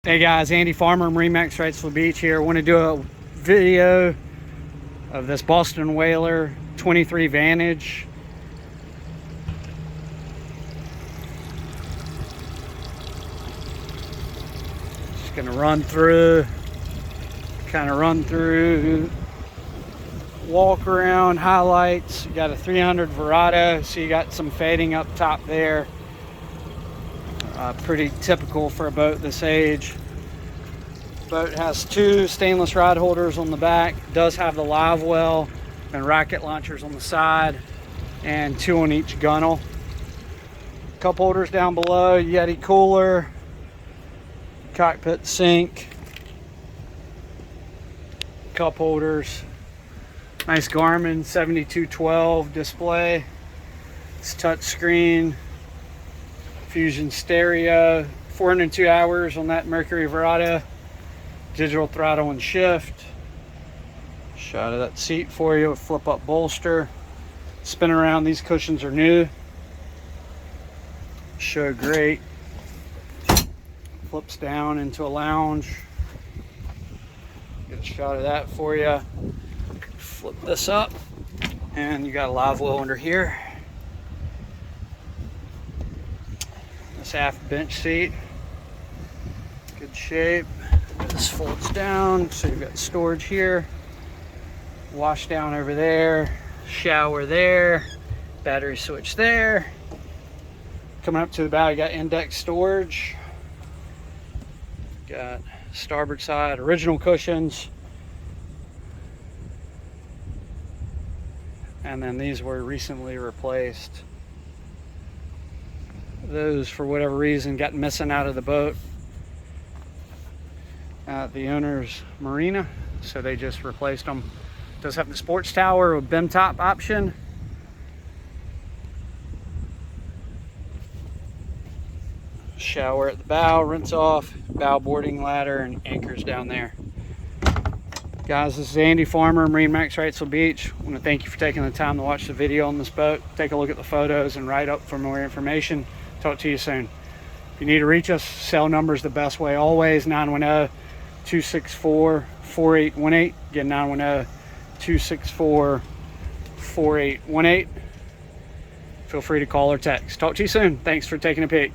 Hey guys, Andy Farmer, MarineMax Wrightsville Beach here. I want to do a video of this Boston Whaler 23 Vantage. Just gonna run through, walk around, highlights. You got a 300 Verado, so you got some fading up top there. Pretty typical for a boat this age. Boat has two stainless rod holders on the back, does have the live well and rocket launchers on the side, and two on each gunnel. Cup holders down below, Yeti cooler, cockpit sink, cup holders, nice Garmin 7212 display. It's touch screen, Fusion stereo, 402 hours on that Mercury Verado, digital throttle and shift. Shot of that seat for you with flip up bolster. Spin around, these cushions are new. Show great. Flips down into a lounge. Get a shot of that for you. Flip this up and you got a live well under here. This half bench seat, good shape. This folds down, so you've got storage here, wash down over there, shower there, battery switch there. Coming up to the bow, you got index storage, got starboard side original cushions, and then these were recently replaced. Those, for whatever reason, got missing out of the boat at the owner's marina, so they just replaced them. Does have the sports tower with BIM top option. Shower at the bow, rinse off, bow boarding ladder, and anchors down there. Guys, this is Andy Farmer, MarineMax Wrightsville Beach. I want to thank you for taking the time to watch the video on this boat. Take a look at the photos and write up for more information. Talk to you soon. If you need to reach us, cell number is the best way always, 910-264-4818. Again, 910-264-4818. Feel free to call or text. Talk to you soon. Thanks for taking a peek.